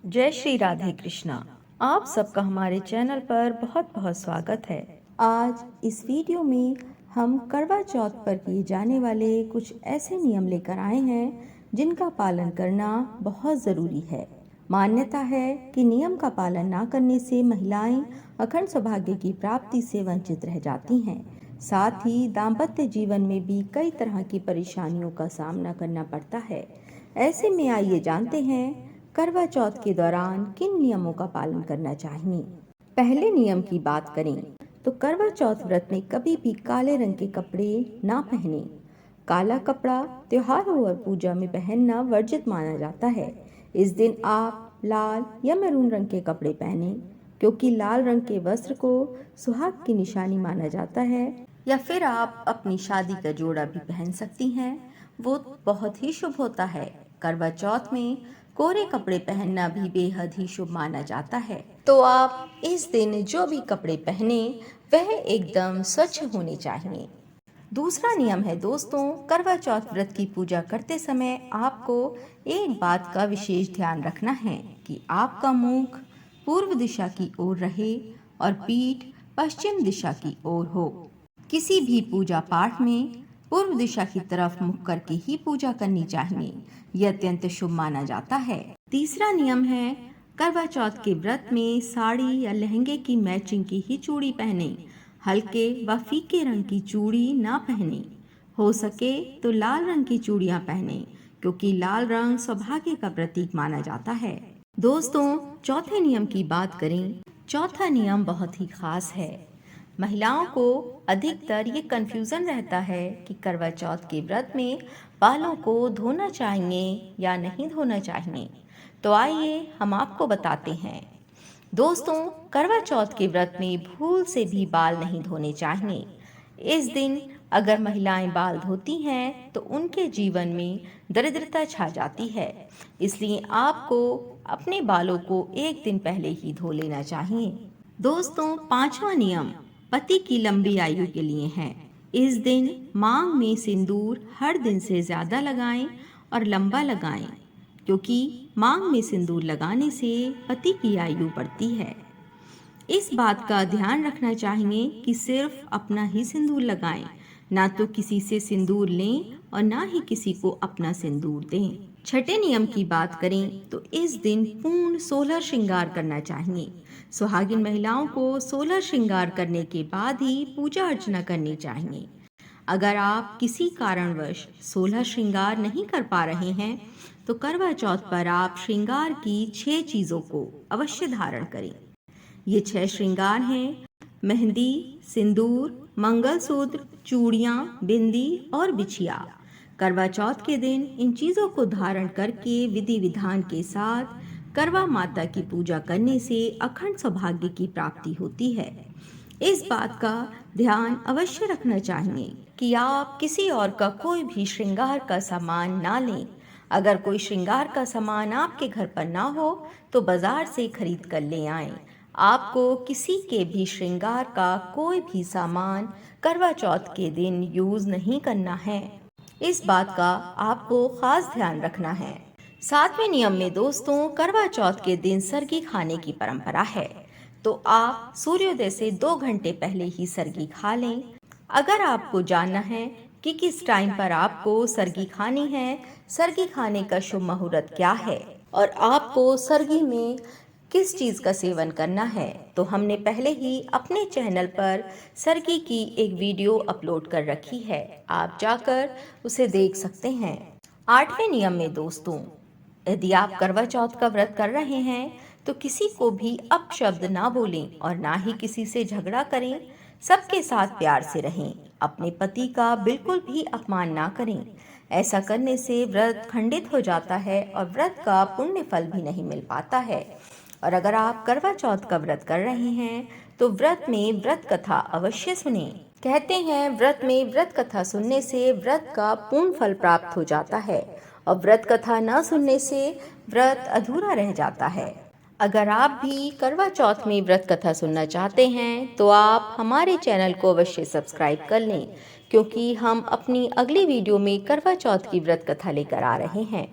जय श्री राधे कृष्णा। आप सबका हमारे चैनल पर बहुत बहुत स्वागत है। आज इस वीडियो में हम करवा चौथ पर किए जाने वाले कुछ ऐसे नियम लेकर आए हैं जिनका पालन करना बहुत ज़रूरी है। मान्यता है कि नियम का पालन ना करने से महिलाएं अखंड सौभाग्य की प्राप्ति से वंचित रह जाती हैं। साथ ही दाम्पत्य जीवन में भी कई तरह की परेशानियों का सामना करना पड़ता है। ऐसे में आइए जानते हैं करवा चौथ के दौरान किन नियमों का पालन करना चाहिए। पहले नियम की बात करें तो करवा चौथ व्रत में कभी भी काले रंग के कपड़े ना पहने। काला कपड़ा त्योहारों और पूजा में पहनना वर्जित माना जाता है। इस दिन आप लाल या मैरून रंग के कपड़े पहने, क्योंकि लाल रंग के वस्त्र को सुहाग की निशानी माना जाता है। या फिर आप अपनी शादी का जोड़ा भी पहन सकती हैं, वो बहुत ही शुभ होता है। करवा चौथ में कोरे कपड़े पहनना भी बेहद ही शुभ माना जाता है। तो आप इस दिन जो भी कपड़े पहने वह एकदम स्वच्छ होने चाहिए। दूसरा नियम है दोस्तों, करवा चौथ व्रत की पूजा करते समय आपको एक बात का विशेष ध्यान रखना है कि आपका मुख पूर्व दिशा की ओर रहे और पीठ पश्चिम दिशा की ओर हो। किसी भी पूजा पाठ में पूर्व दिशा की तरफ मुख करके ही पूजा करनी चाहिए। यह अत्यंत शुभ माना जाता है। तीसरा नियम है, करवा चौथ के व्रत में साड़ी या लहंगे की मैचिंग की ही चूड़ी पहने। हल्के व फीके रंग की चूड़ी ना पहने। हो सके तो लाल रंग की चूड़ियां पहने, क्योंकि लाल रंग सौभाग्य का प्रतीक माना जाता है। दोस्तों, चौथे नियम की बात करें। चौथा नियम बहुत ही खास है। महिलाओं को अधिकतर ये कंफ्यूजन रहता है कि करवा चौथ के व्रत में बालों को धोना चाहिए या नहीं धोना चाहिए। तो आइए हम आपको बताते हैं। दोस्तों, करवा चौथ के व्रत में भूल से भी बाल नहीं धोने चाहिए। इस दिन अगर महिलाएं बाल धोती हैं तो उनके जीवन में दरिद्रता छा जाती है। इसलिए आपको अपने बालों को एक दिन पहले ही धो लेना चाहिए। दोस्तों, पांचवा नियम पति की लंबी आयु के लिए है। इस दिन मांग में सिंदूर हर दिन से ज्यादा लगाएं और लंबा लगाएं, क्योंकि मांग में सिंदूर लगाने से पति की आयु बढ़ती है। इस बात का ध्यान रखना चाहिए कि सिर्फ अपना ही सिंदूर लगाएं, ना तो किसी से सिंदूर लें और ना ही किसी को अपना सिंदूर दें। छठे नियम की बात करें तो इस दिन पूर्ण 16 श्रृंगार करना चाहिए। सुहागिन महिलाओं को 16 श्रृंगार करने के बाद ही पूजा अर्चना करनी चाहिए। अगर आप किसी कारणवश 16 श्रृंगार नहीं कर पा रहे हैं तो करवा चौथ पर आप श्रृंगार की 6 चीजों को अवश्य धारण करें। ये 6 श्रृंगार हैं मेहंदी, सिंदूर, मंगलसूत्र, चूड़ियां, बिंदी और बिछिया। करवा चौथ के दिन इन चीजों को धारण करके विधि विधान के साथ करवा माता की पूजा करने से अखंड सौभाग्य की प्राप्ति होती है। इस बात का ध्यान अवश्य रखना चाहिए कि आप किसी और का कोई भी श्रृंगार का सामान ना लें। अगर कोई श्रृंगार का सामान आपके घर पर ना हो तो बाजार से खरीद कर ले आएं। आपको किसी के भी श्रृंगार का कोई भी सामान करवा चौथ के दिन यूज नहीं करना है। इस बात का आपको खास ध्यान रखना है। सातवें नियम में दोस्तों, करवा चौथ के दिन सरगी खाने की परंपरा है, तो आप सूर्योदय से 2 घंटे पहले ही सरगी खा लें। अगर आपको जानना है कि किस टाइम पर आपको सरगी खानी है, सरगी खाने का शुभ मुहूर्त क्या है और आपको सरगी में किस चीज़ का सेवन करना है, तो हमने पहले ही अपने चैनल पर सरगी की एक वीडियो अपलोड कर रखी है। आप जाकर उसे देख सकते हैं। आठवें नियम में दोस्तों, यदि आप करवा चौथ का व्रत कर रहे हैं तो किसी को भी अपशब्द ना बोलें और ना ही किसी से झगड़ा करें। सबके साथ प्यार से रहें। अपने पति का बिल्कुल भी अपमान ना करें। ऐसा करने से व्रत खंडित हो जाता है और व्रत का पुण्य फल भी नहीं मिल पाता है। और अगर आप करवा चौथ का व्रत कर रहे हैं तो व्रत में व्रत कथा अवश्य सुने। कहते हैं व्रत में व्रत कथा सुनने से व्रत का पूर्ण फल प्राप्त हो जाता है और व्रत कथा न सुनने से व्रत अधूरा रह जाता है। अगर आप भी करवा चौथ में व्रत कथा सुनना चाहते हैं तो आप हमारे चैनल को अवश्य सब्सक्राइब कर लें, क्योंकि हम अपनी अगली वीडियो में करवा चौथ की व्रत कथा लेकर आ रहे हैं।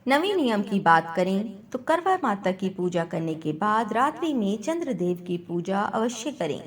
नवीं नियम की बात करें तो करवा माता की पूजा करने के बाद रात्रि में चंद्रदेव की पूजा अवश्य करें।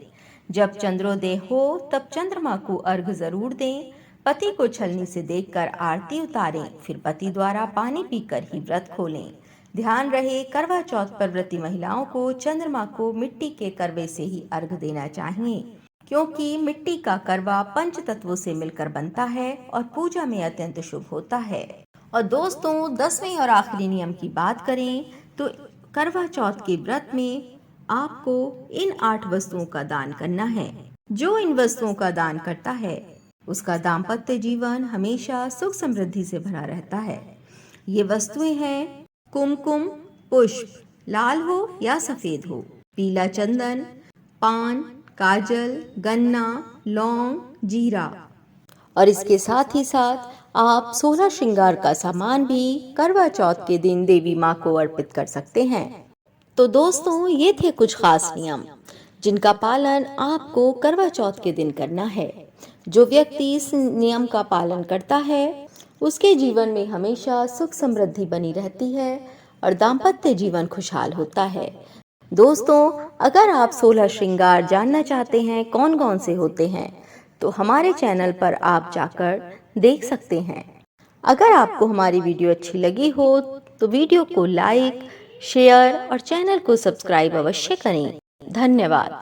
जब चंद्रोदय हो तब चंद्रमा को अर्घ जरूर दें। पति को छलनी से देखकर आरती उतारें, फिर पति द्वारा पानी पीकर ही व्रत खोलें। ध्यान रहे, करवा चौथ पर व्रती महिलाओं को चंद्रमा को मिट्टी के करवे से ही अर्घ देना चाहिए, क्योंकि मिट्टी का करवा पंच तत्वों से मिलकर बनता है और पूजा में अत्यंत शुभ होता है। और दोस्तों, 10वें और आखिरी नियम की बात करें तो करवा चौथ के व्रत में आपको इन 8 वस्तुओं का दान करना है। जो इन वस्तुओं का दान करता है उसका दाम्पत्य जीवन हमेशा सुख समृद्धि से भरा रहता है। ये वस्तुएं हैं कुमकुम पुष्प, लाल हो या सफेद हो, पीला चंदन, पान, काजल, गन्ना, लौंग, जीरा। और इसके साथ ही साथ आप 16 श्रृंगार का सामान भी करवा चौथ के दिन देवी माँ को अर्पित कर सकते हैं। तो दोस्तों, ये थे कुछ खास नियम जिनका पालन आपको करवा चौथ के दिन करना है। जो व्यक्ति इस नियम का पालन करता है उसके जीवन में हमेशा सुख समृद्धि बनी रहती है और दाम्पत्य जीवन खुशहाल होता है। दोस्तों, अगर आप 16 श्रृंगार जानना चाहते हैं कौन कौन से होते हैं तो हमारे चैनल पर आप जाकर देख सकते हैं। अगर आपको हमारी वीडियो अच्छी लगी हो तो वीडियो को लाइक, शेयर और चैनल को सब्सक्राइब अवश्य करें। धन्यवाद।